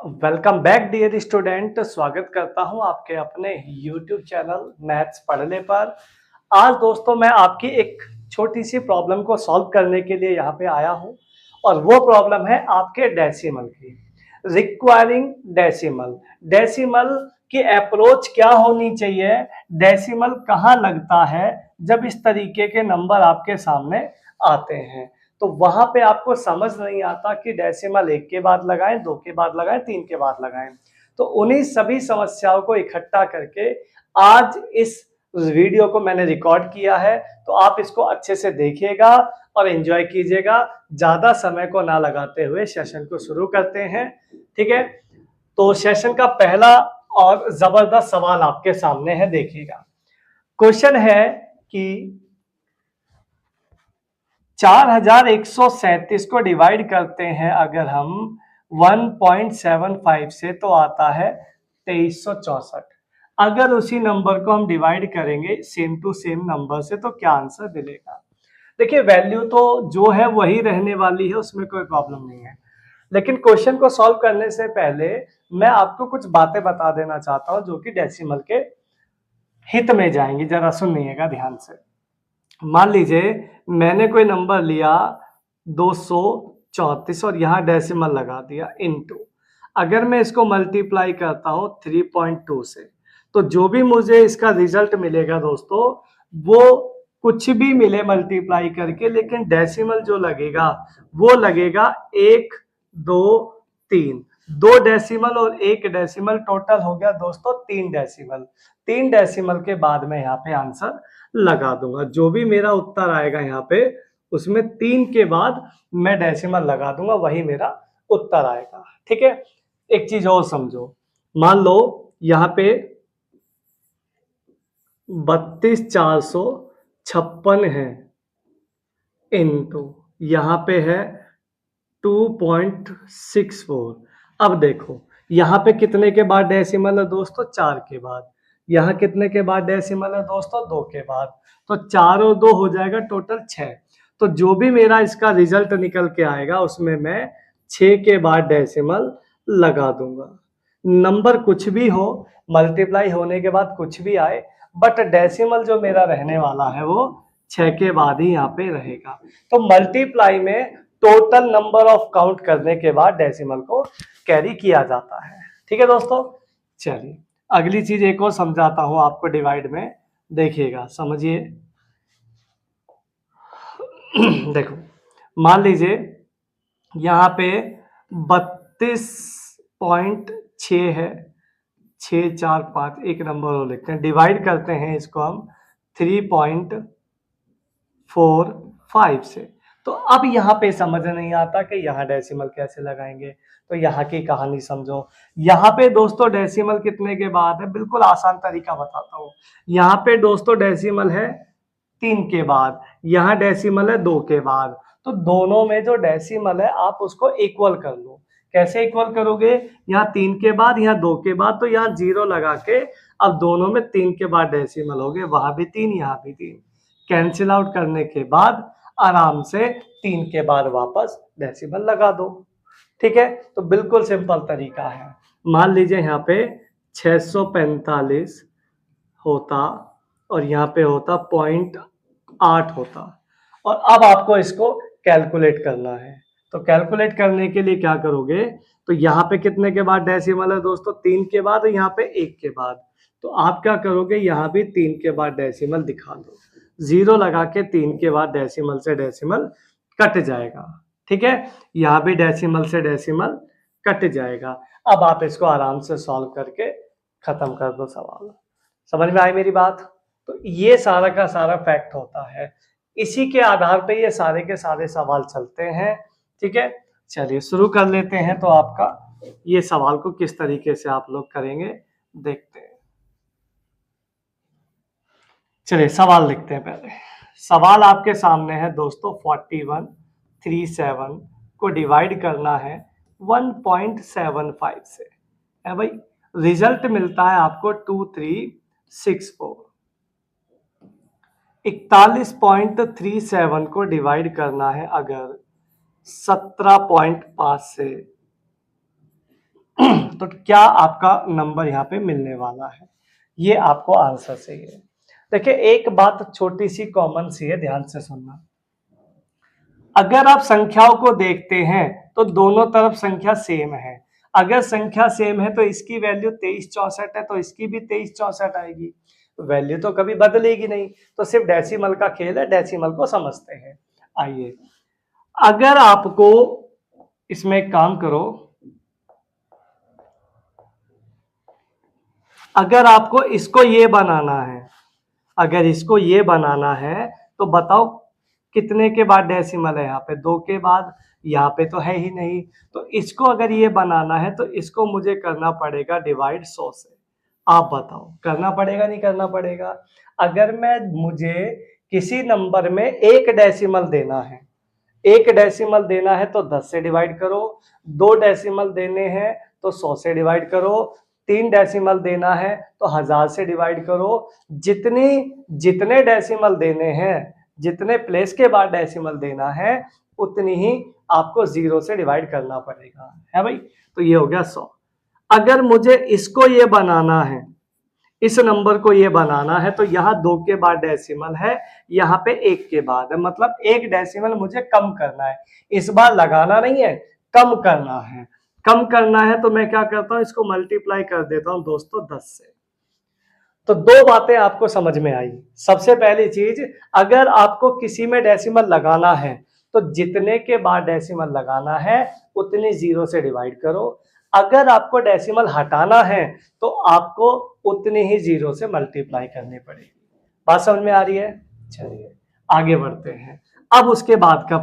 Welcome back dear student. स्वागत करता हूं आपके अपने YouTube चैनल मैथ्स पढ़ने पर। आज दोस्तों मैं आपकी एक छोटी सी प्रॉब्लम को सॉल्व करने के लिए यहाँ पे आया हूं और वो प्रॉब्लम है आपके डेसिमल की। Requiring decimal. डेसिमल की अप्रोच क्या होनी चाहिए, डेसिमल कहाँ लगता है जब इस तरीके के नंबर आपके सामने आते हैं। तो वहां पे आपको समझ नहीं आता कि डेसिमल 1 के बाद लगाएं, 2 के बाद लगाएं, 3 के बाद लगाएं। तो उन्हीं सभी समस्याओं को इकट्ठा करके आज इस वीडियो को मैंने रिकॉर्ड किया है, तो आप इसको अच्छे से देखिएगा और एंजॉय कीजिएगा। ज्यादा समय को ना लगाते हुए सेशन को शुरू करते हैं, ठीक है। तो सेशन का पहला और जबरदस्त सवाल आपके सामने है, देखिएगा। क्वेश्चन है कि 4137 को डिवाइड करते हैं अगर हम 1.75 से, तो आता है 2364। अगर उसी नंबर को हम डिवाइड करेंगे सेम टू सेम नंबर से, तो क्या आंसर मिलेगा। देखिए, वैल्यू तो जो है वही रहने वाली है, उसमें कोई प्रॉब्लम नहीं है। लेकिन क्वेश्चन को सॉल्व करने से पहले मैं आपको कुछ बातें बता देना चाहता हूं जो कि डेसिमल के हित में जाएंगी। जरा सुनिएगा ध्यान से। मान लीजिए मैंने कोई नंबर लिया 234 और यहाँ डेसिमल लगा दिया इनटू। अगर मैं इसको मल्टीप्लाई करता हूँ 3.2 से, तो जो भी मुझे इसका रिजल्ट मिलेगा दोस्तों, वो कुछ भी मिले मल्टीप्लाई करके, लेकिन डेसिमल जो लगेगा वो लगेगा 1 2 3। 2 डेसिमल और 1 डेसिमल, टोटल हो गया दोस्तों 3 डेसिमल। 3 डेसिमल के बाद मैं यहाँ पे आंसर लगा दूंगा। जो भी मेरा उत्तर आएगा यहाँ पे, उसमें 3 के बाद मैं डेसिमल लगा दूंगा, वही मेरा उत्तर आएगा, ठीक है। एक चीज और समझो, मान लो यहाँ पे 32,456 है इनटू यहाँ पे है 2.64। अब देखो यहाँ पे कितने के बाद डेसिमल है दोस्तों, 4 के बाद। यहाँ कितने के बाद डेसिमल है दोस्तों, 2 के बाद। तो 4 और 2 हो जाएगा टोटल 6। तो जो भी मेरा इसका रिजल्ट निकल के आएगा, उसमें मैं 6 के बाद डेसिमल लगा दूंगा। नंबर कुछ भी हो, मल्टीप्लाई होने के बाद कुछ भी आए, बट डेसिमल जो मेरा रहने वाला है वो 6 के बाद ही यहाँ पे रहेगा। तो मल्टीप्लाई में टोटल नंबर ऑफ काउंट करने के बाद डेसिमल को कैरी किया जाता है, ठीक है दोस्तों। चलिए अगली चीज एक और समझाता हूं आपको डिवाइड में, देखिएगा, समझिए। देखो, मान लीजिए यहाँ पे 32.6 है, 645, एक नंबर और लिखते हैं। डिवाइड करते हैं इसको हम 3.45 से। तो अब यहाँ पे समझ नहीं आता कि यहाँ डेसिमल कैसे लगाएंगे। तो यहाँ की कहानी समझो। यहाँ पे दोस्तों डेसिमल कितने के बाद है, बिल्कुल आसान तरीका बताता हूँ। यहाँ पे दोस्तों डेसिमल है 3 के बाद, यहाँ डेसिमल है 2 के बाद। तो दोनों में जो डेसिमल है आप उसको इक्वल कर लो। कैसे इक्वल करोगे, यहाँ 3 के बाद, यहाँ 2 के बाद, तो यहाँ 0 लगा के अब दोनों में 3 के बाद डेसिमल हो गए, वहां भी 3 यहाँ भी 3। कैंसिल आउट करने के बाद आराम से 3 के बाद वापस डेसिमल लगा दो, ठीक है। तो बिल्कुल सिंपल तरीका है। मान लीजिए यहाँ पे 645 होता और यहाँ पे होता 0.8 होता, और अब आपको इसको कैलकुलेट करना है। तो कैलकुलेट करने के लिए क्या करोगे, तो यहाँ पे कितने के बाद डेसिमल है दोस्तों, 3 के बाद, और यहाँ पे 1 के बाद। तो आप क्या करोगे, यहाँ भी 3 के बाद डेसिमल दिखा दो। 0 लगा के 3 के बाद डेसिमल से डेसिमल कट जाएगा, ठीक है। यहाँ भी डेसिमल से डेसिमल कट जाएगा। अब आप इसको आराम से सॉल्व करके खत्म कर दो सवाल। समझ में आई मेरी बात। तो ये सारा का सारा फैक्ट होता है, इसी के आधार पे ये सारे के सारे सवाल चलते हैं, ठीक है। चलिए शुरू कर लेते हैं। तो आपका ये सवाल को किस तरीके से आप लोग करेंगे देखते हैं। चलिए सवाल लिखते हैं पहले। सवाल आपके सामने है दोस्तों, 4137 को डिवाइड करना है 1.75 से, है भाई। रिजल्ट मिलता है आपको 2364। 41.37 को डिवाइड करना है अगर 17.5 से, तो क्या आपका नंबर यहाँ पे मिलने वाला है, ये आपको आंसर चाहिए। देखिए एक बात छोटी सी कॉमन सी है, ध्यान से सुनना। अगर आप संख्याओं को देखते हैं तो दोनों तरफ संख्या सेम है। अगर संख्या सेम है तो इसकी वैल्यू 2364 है तो इसकी भी 2364 आएगी। वैल्यू तो कभी बदलेगी नहीं, तो सिर्फ डेसिमल का खेल है, डेसिमल को समझते हैं। आइए, अगर आपको इसमें एक काम करो, अगर आपको इसको ये बनाना है, अगर इसको ये बनाना है तो बताओ कितने के बाद डेसिमल है, यहाँ पे 2 के बाद, यहाँ पे तो है ही नहीं। तो इसको अगर ये बनाना है तो इसको मुझे करना पड़ेगा डिवाइड 100 से। आप बताओ करना पड़ेगा नहीं करना पड़ेगा? अगर मुझे किसी नंबर में एक डेसिमल देना है, एक डेसिमल देना है तो 10 से डिवाइड करो, 2 डेसिमल देने हैं तो 100 से डिवाइड करो, 3 डेसिमल देना है तो 1000 से डिवाइड करो। जितने डेसिमल देने हैं, जितने प्लेस के बाद डेसिमल देना है, उतनी ही आपको 0 से डिवाइड करना पड़ेगा, है भाई। तो ये हो गया 100। अगर मुझे इसको ये बनाना है, इस नंबर को ये बनाना है, तो यहाँ 2 के बाद डेसिमल है, यहाँ पे 1 के बाद है, मतलब 1 डेसिमल मुझे कम करना है। इस बार लगाना नहीं है, कम करना है। कम करना है तो मैं क्या करता हूं, इसको मल्टीप्लाई कर देता हूं दोस्तों 10 से। तो 2 बातें आपको समझ में आई। सबसे पहली चीज, अगर आपको किसी में डेसिमल लगाना है तो जितने के बाद डेसिमल लगाना है उतनी 0 से डिवाइड करो। अगर आपको डेसिमल हटाना है तो आपको उतनी ही 0 से मल्टीप्लाई करनी पड़ेगी। बात समझ में आ रही है? चलिए आगे बढ़ते हैं। अब उसके बाद का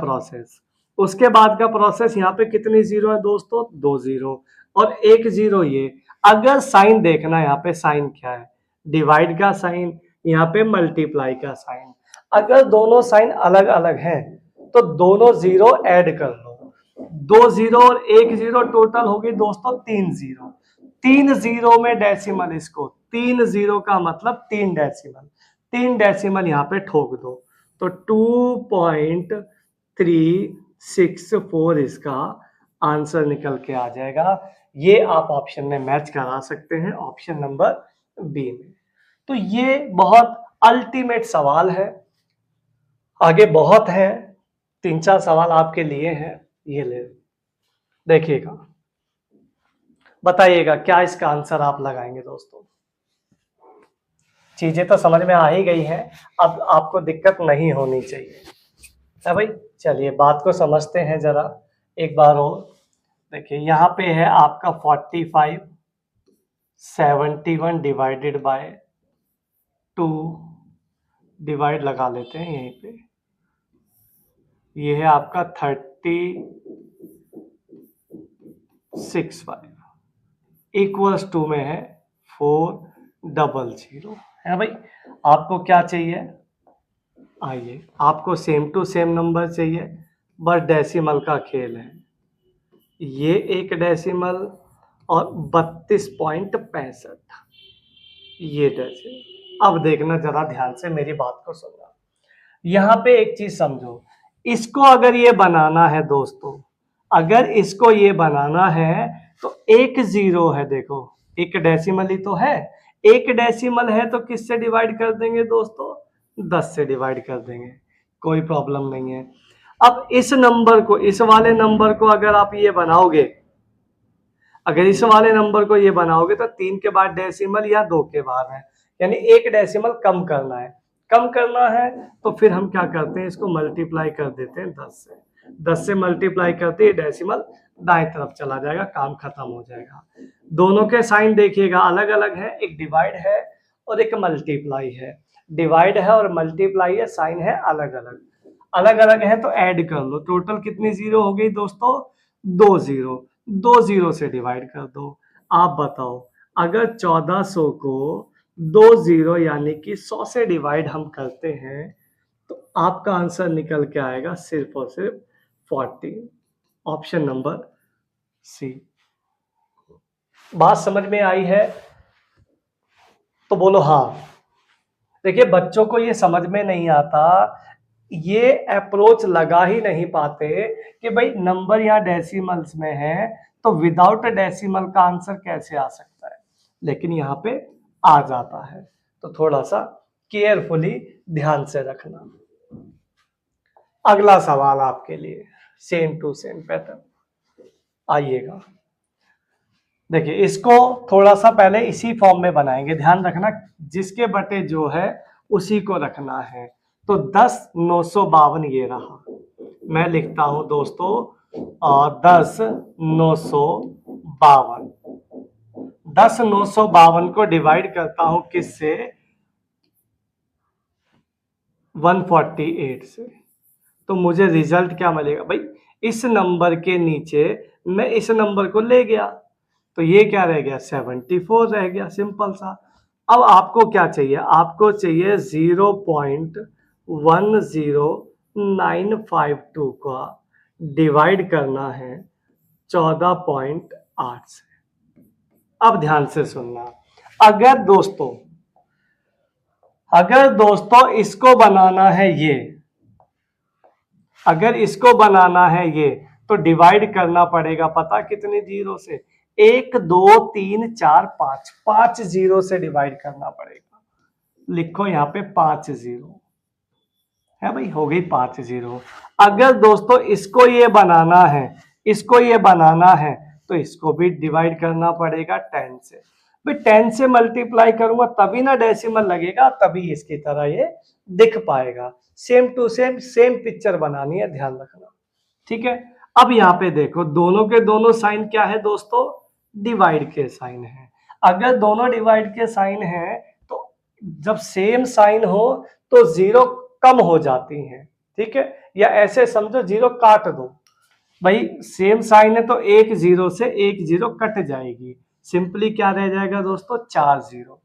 प्रोसेस, यहाँ पे कितनी 0 है दोस्तों? 2 0 और 1 0। ये अगर साइन देखना, यहाँ पे साइन क्या है? डिवाइड का साइन, यहाँ पे मल्टीप्लाई का साइन। अगर दोनों साइन अलग अलग हैं तो दोनों 0 ऐड कर लो। 2 0 और 1 0 टोटल होगी दोस्तों 3 0। 3 0 में डेसिमल, इसको 3 0 का मतलब 3 डेसिमल, 3 डेसिमल यहाँ पे ठोक दो तो 2.364 इसका आंसर निकल के आ जाएगा। ये आप ऑप्शन में मैच करा सकते हैं, ऑप्शन नंबर बी में। तो ये बहुत अल्टीमेट सवाल है, आगे बहुत है, 3-4 सवाल आपके लिए हैं, ये ले देखिएगा, बताइएगा क्या इसका आंसर आप लगाएंगे दोस्तों। चीजें तो समझ में आ ही गई हैं, अब आपको दिक्कत नहीं होनी चाहिए, है भाई। चलिए बात को समझते हैं जरा एक बार और। देखिए यहाँ पे है आपका 45, 71 डिवाइडेड बाय 2, डिवाइड लगा लेते हैं यहीं पे। ये है आपका 3065 इक्वल्स टू में है 400, है भाई। आपको क्या चाहिए? आइए, आपको सेम टू सेम नंबर चाहिए, बस डेसिमल का खेल है। ये 1 डेसिमल और 32.65, ये डेसिमल। अब देखना जरा ध्यान से, मेरी बात को सुनना। यहाँ पे एक चीज समझो, इसको अगर ये बनाना है दोस्तों, अगर इसको ये बनाना है तो 1 0 है, देखो 1 डेसिमल ही तो है। 1 डेसिमल है तो किससे डिवाइड कर देंगे दोस्तों? 10 से डिवाइड कर देंगे, कोई प्रॉब्लम नहीं है। अब इस नंबर को, इस वाले नंबर को अगर आप ये बनाओगे, अगर इस वाले नंबर को ये बनाओगे तो 3 के बाद डेसिमल या 2 के बाद है, यानी 1 डेसिमल कम करना है। कम करना है तो फिर हम क्या करते हैं, इसको मल्टीप्लाई कर देते हैं 10 से। 10 से मल्टीप्लाई करते ही डेसिमल दाएं तरफ चला जाएगा, काम खत्म हो जाएगा। दोनों के साइन देखिएगा अलग अलग है, एक डिवाइड है और एक मल्टीप्लाई है। डिवाइड है और मल्टीप्लाई है, साइन है अलग अलग, अलग अलग है तो ऐड कर लो। टोटल कितनी 0 हो गई दोस्तों? 2 0। 2 0 से डिवाइड कर दो। आप बताओ, अगर 1400 को 2 0 यानी कि 100 से डिवाइड हम करते हैं तो आपका आंसर निकल के आएगा सिर्फ और सिर्फ 14, ऑप्शन नंबर सी। बात समझ में आई है तो बोलो हाँ। देखिए बच्चों को ये समझ में नहीं आता ये अप्रोच लगा ही नहीं पाते कि भाई नंबर यहाँ डेसिमल्स में है तो विदाउट डेसिमल का आंसर कैसे आ सकता है, लेकिन यहाँ पे आ जाता है। तो थोड़ा सा केयरफुली ध्यान से रखना। अगला सवाल आपके लिए सेम टू सेम पैटर्न, आइएगा। देखिए इसको थोड़ा सा पहले इसी फॉर्म में बनाएंगे, ध्यान रखना जिसके बटे जो है उसी को रखना है। तो 10,952 ये रहा, मैं लिखता हूं दोस्तों 10,952। 10,952 को डिवाइड करता हूं किससे, 148 से, तो मुझे रिजल्ट क्या मिलेगा भाई, इस नंबर के नीचे मैं इस नंबर को ले गया तो ये क्या रह गया, 74 रह गया, सिंपल सा। अब आपको क्या चाहिए, आपको चाहिए 0.10952 का डिवाइड करना है 14.8 से। अब ध्यान से सुनना, अगर दोस्तों इसको बनाना है ये, अगर इसको बनाना है ये, तो डिवाइड करना पड़ेगा पता कितने जीरो से, 1 2 3 4 5, 5 जीरो से डिवाइड करना पड़ेगा। लिखो यहाँ पे 5 जीरो है भाई, हो गई 5 जीरो। अगर दोस्तों इसको ये बनाना है, इसको ये बनाना है, तो इसको भी डिवाइड करना पड़ेगा 10 से। भाई 10 से मल्टीप्लाई करूंगा तभी ना डेसिमल लगेगा, तभी इसकी तरह ये दिख पाएगा। Same to same same picture बनानी है, ध्यान रखना, ठीक है। अब यहाँ पे देखो दोनों के दोनों साइन क्या है दोस्तों, डिवाइड के साइन है। अगर दोनों डिवाइड के साइन है तो जब सेम साइन हो तो जीरो कम हो जाती हैं, ठीक है, या ऐसे समझो जीरो काट दो। भाई सेम साइन है तो एक जीरो से एक जीरो कट जाएगी, सिंपली क्या रह जाएगा दोस्तों, 4 जीरो।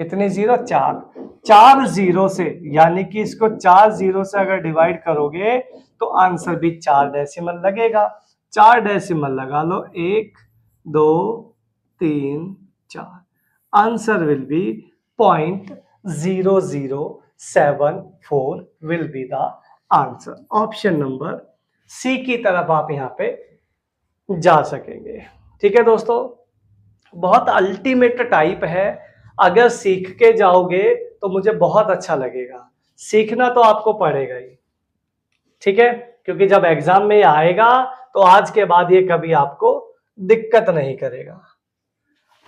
कितने जीरो, 4। 4 जीरो से, यानी कि इसको 4 जीरो से अगर डिवाइड करोगे तो आंसर भी 4 डेसिमल लगेगा। 4 डेसिमल लगा लो, 1 2 3 4, answer will be 0.0074 will be the answer. Option number C की तरफ आप यहाँ पे जा सकेंगे, ठीक है दोस्तों। बहुत अल्टीमेट टाइप है, अगर सीख के जाओगे तो मुझे बहुत अच्छा लगेगा। सीखना तो आपको पड़ेगा ही, ठीक है, क्योंकि जब एग्जाम में आएगा तो आज के बाद ये कभी आपको दिक्कत नहीं करेगा।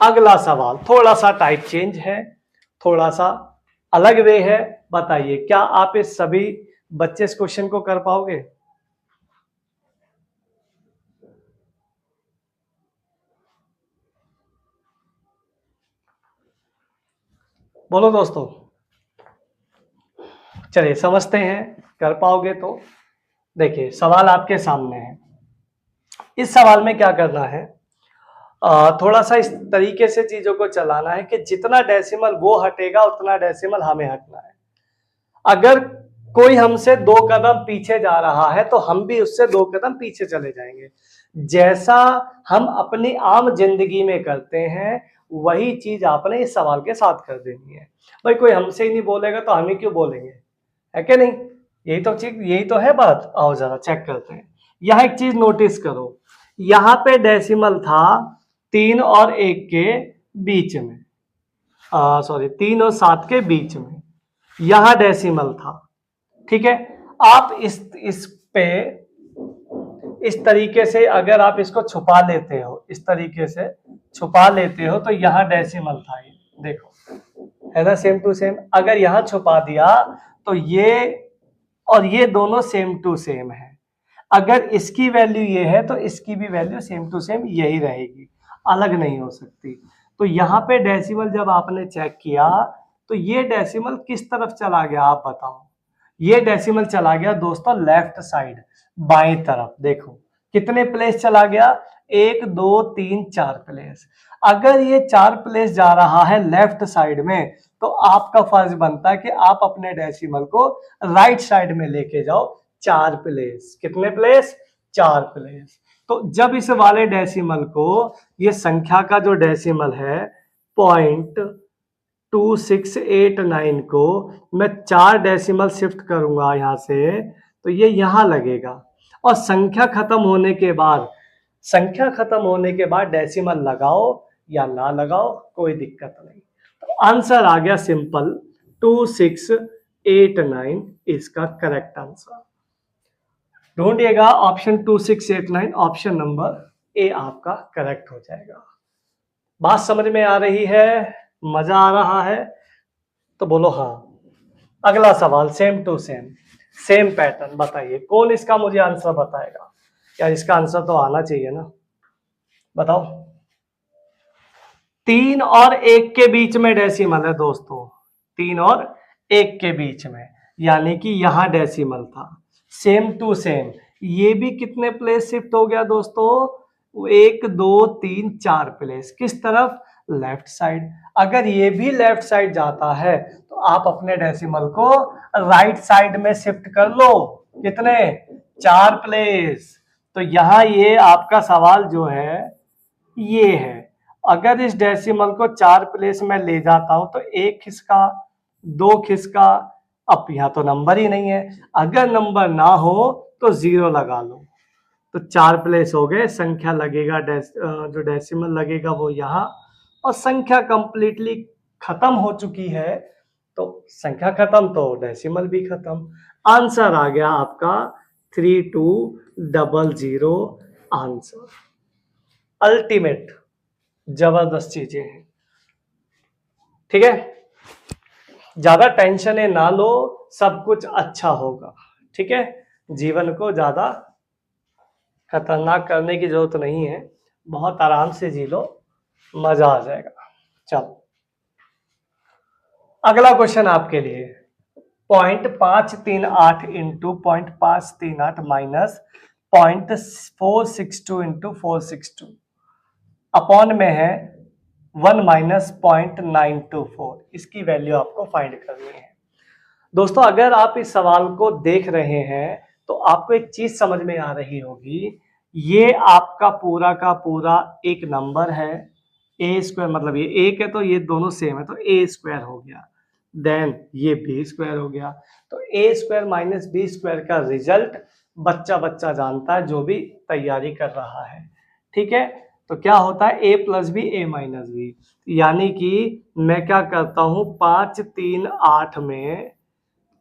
अगला सवाल थोड़ा सा टाइप चेंज है, थोड़ा सा अलग वे है, बताइए क्या आप इस सभी बच्चे इस क्वेश्चन को कर पाओगे? बोलो दोस्तों, चलिए समझते हैं, कर पाओगे तो। देखिए सवाल आपके सामने है, इस सवाल में क्या करना है, थोड़ा सा इस तरीके से चीजों को चलाना है कि जितना डेसिमल वो हटेगा उतना डेसिमल हमें हटना है। अगर कोई हमसे 2 कदम पीछे जा रहा है तो हम भी उससे 2 कदम पीछे चले जाएंगे। जैसा हम अपनी आम जिंदगी में करते हैं वही चीज आपने इस सवाल के साथ कर देनी है। भाई कोई हमसे ही नहीं बोलेगा तो हम ही क्यों बोलेंगे, है कि नहीं? यही तो चीज, यही तो है बात। आओ जरा चेक करते हैं। यहाँ एक चीज नोटिस करो, यहाँ पे डेसिमल था 3 और 1 के बीच में, सॉरी 3 और 7 के बीच में, यहां डेसिमल था, ठीक है। आप इस पे इस तरीके से अगर आप इसको छुपा लेते हो, इस तरीके से छुपा लेते हो तो यहां डेसिमल था, ये देखो है ना, सेम टू सेम। अगर यहां छुपा दिया तो ये और ये दोनों सेम टू सेम है। अगर इसकी वैल्यू ये है तो इसकी भी वैल्यू सेम टू सेम यही रहेगी, अलग नहीं हो सकती। तो यहाँ पे डेसिमल जब आपने चेक किया तो ये डेसिमल किस तरफ चला गया आप बताओ? ये डेसिमल चला गया दोस्तों लेफ्ट साइड, बाएं तरफ। देखो कितने प्लेस चला गया, 1 2 3 4 प्लेस। अगर ये 4 प्लेस जा रहा है लेफ्ट साइड में तो आपका फर्ज बनता है कि आप अपने डेसिमल को राइट साइड में लेके जाओ, 4 प्लेस। कितने प्लेस, 4 प्लेस। तो जब इस वाले डेसिमल को, ये संख्या का जो डेसिमल है 2689 को मैं 4 डेसिमल शिफ्ट करूंगा यहाँ से, तो ये यहाँ लगेगा। और संख्या खत्म होने के बाद डेसिमल लगाओ या ना लगाओ, कोई दिक्कत नहीं। तो आंसर आ गया सिंपल 2689 इसका करेक्ट आंसर। ढूंढिएगा ऑप्शन 2689, ऑप्शन नंबर ए आपका करेक्ट हो जाएगा। बात समझ में आ रही है, मजा आ रहा है तो बोलो हाँ। अगला सवाल सेम टू सेम पैटर्न, बताइए कौन इसका मुझे आंसर बताएगा। यार इसका आंसर तो आना चाहिए ना, बताओ। 3 और 1 के बीच में डेसिमल है दोस्तों, 3 और 1 के बीच में, यानी कि यहां डेसिमल था। सेम टू सेम ये भी कितने प्लेस शिफ्ट हो गया दोस्तों, 1 2 3 4 प्लेस। किस तरफ, लेफ्ट साइड। अगर ये भी लेफ्ट साइड जाता है तो आप अपने डेसिमल को राइट साइड में शिफ्ट कर लो। कितने, 4 प्लेस। तो यहां ये आपका सवाल जो है ये है, अगर इस डेसिमल को 4 प्लेस में ले जाता हूं तो 1 खिसका, 2 खिसका, अब यहाँ तो नंबर ही नहीं है। अगर नंबर ना हो तो 0 लगा लो। तो 4 प्लेस हो गए, संख्या लगेगा जो डेसिमल लगेगा वो यहाँ, और संख्या कंप्लीटली खत्म हो चुकी है। तो संख्या खत्म तो डेसिमल भी खत्म। आंसर आ गया आपका 3200 आंसर। अल्टीमेट, जबरदस्त चीजें हैं। ठीक है, ज्यादा टेंशन ना लो, सब कुछ अच्छा होगा। ठीक है, जीवन को ज्यादा खतरनाक करने की जरूरत नहीं है, बहुत आराम से जी लो, मजा आ जाएगा। चलो अगला क्वेश्चन आपके लिए, 0.538 इंटू 0.538 माइनस 0.462 इंटू 462 अपॉन में है 1 माइनस 0.924। इसकी वैल्यू आपको फाइंड करनी है। दोस्तों अगर आप इस सवाल को देख रहे हैं तो आपको एक चीज समझ में आ रही होगी, ये आपका पूरा का पूरा एक नंबर है, ए स्क्वायर, मतलब ये एक है तो ये दोनों सेम है तो ए स्क्वायर हो गया, देन ये बी स्क्वायर हो गया। तो ए स्क्वायर माइनस बी स्क्वायर का रिजल्ट बच्चा जानता है जो भी तैयारी कर रहा है। ठीक है, तो क्या होता है, ए प्लस बी ए माइनस बी, यानी कि मैं क्या करता हूं, 5 3 8 में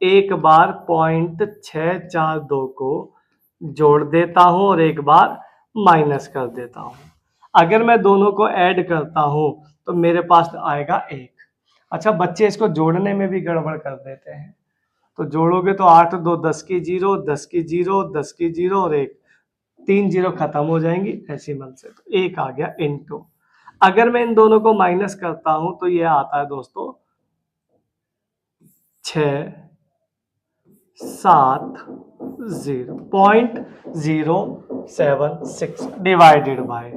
एक बार 0.642 को जोड़ देता हूं और एक बार माइनस कर देता हूं। अगर मैं दोनों को ऐड करता हूं तो मेरे पास आएगा 1। अच्छा, बच्चे इसको जोड़ने में भी गड़बड़ कर देते हैं, तो जोड़ोगे तो 8 2 10 की 0, 10 की 0, 10 की 0 और 1, 3 0 खत्म हो जाएंगी डेसिमल से, तो 1 आ गया इनटू। अगर मैं इन दोनों को माइनस करता हूं तो ये आता है दोस्तों 670.076 डिवाइडेड बाय,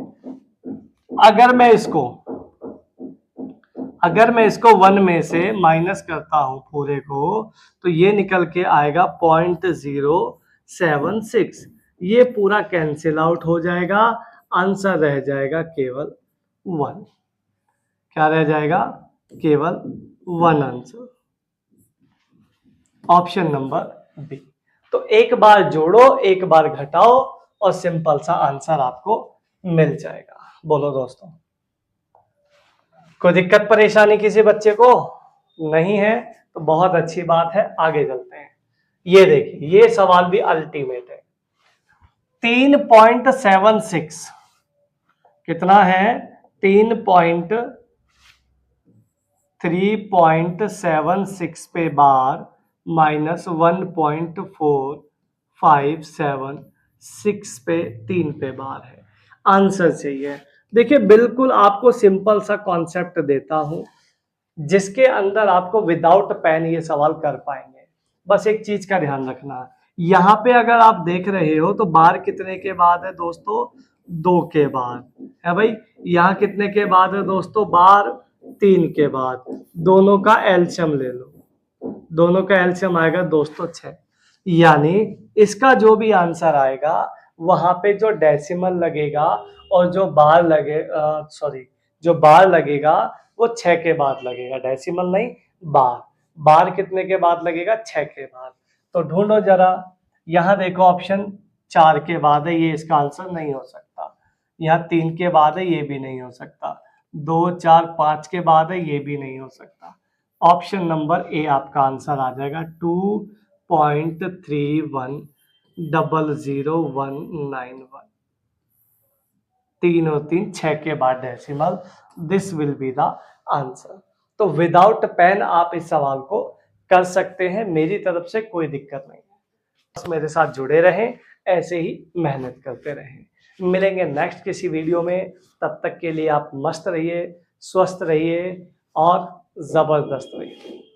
अगर मैं इसको 1 में से माइनस करता हूं पूरे को तो ये निकल के आएगा 0.076। ये पूरा कैंसिल आउट हो जाएगा, आंसर रह जाएगा केवल 1। क्या रह जाएगा, केवल 1 आंसर, ऑप्शन नंबर बी। तो एक बार जोड़ो, एक बार घटाओ और सिंपल सा आंसर आपको मिल जाएगा। बोलो दोस्तों, कोई दिक्कत परेशानी किसी बच्चे को नहीं है तो बहुत अच्छी बात है, आगे चलते हैं। ये देखिए, ये सवाल भी अल्टीमेट है। 3.76 कितना है, 3.76 पे बार माइनस 1.4576 पे 3 पे बार है, आंसर चाहिए। देखिए बिल्कुल आपको सिंपल सा कॉन्सेप्ट देता हूं जिसके अंदर आपको विदाउट पेन ये सवाल कर पाएंगे। बस एक चीज का ध्यान रखना, यहाँ पे अगर आप देख रहे हो तो बार कितने के बाद है दोस्तों, 2 के बाद है भाई। यहाँ कितने के बाद है दोस्तों, बार 3 के बाद। दोनों का एलसीएम ले लो, दोनों का एलसीएम आएगा दोस्तों 6, यानी इसका जो भी आंसर आएगा वहां पे जो डेसिमल लगेगा और जो बार लगेगा वो 6 के बाद लगेगा, डेसिमल नहीं बार। बार कितने के बाद लगेगा? 6 के बाद। तो ढूंढो जरा, यहाँ देखो ऑप्शन 4 के बाद है, ये इसका आंसर नहीं हो सकता। यहाँ 3 के बाद है, ये भी नहीं हो सकता। 2 4 5 के बाद है, ये भी नहीं हो सकता। ऑप्शन नंबर ए आपका आंसर आ जाएगा 2.31000191। 3 और 3 6 के बाद decimal, this will be the answer. तो विदाउट पेन आप इस सवाल को कर सकते हैं, मेरी तरफ से कोई दिक्कत नहीं है। बस मेरे साथ जुड़े रहें, ऐसे ही मेहनत करते रहें। मिलेंगे नेक्स्ट किसी वीडियो में, तब तक के लिए आप मस्त रहिए, स्वस्थ रहिए और जबरदस्त रहिए।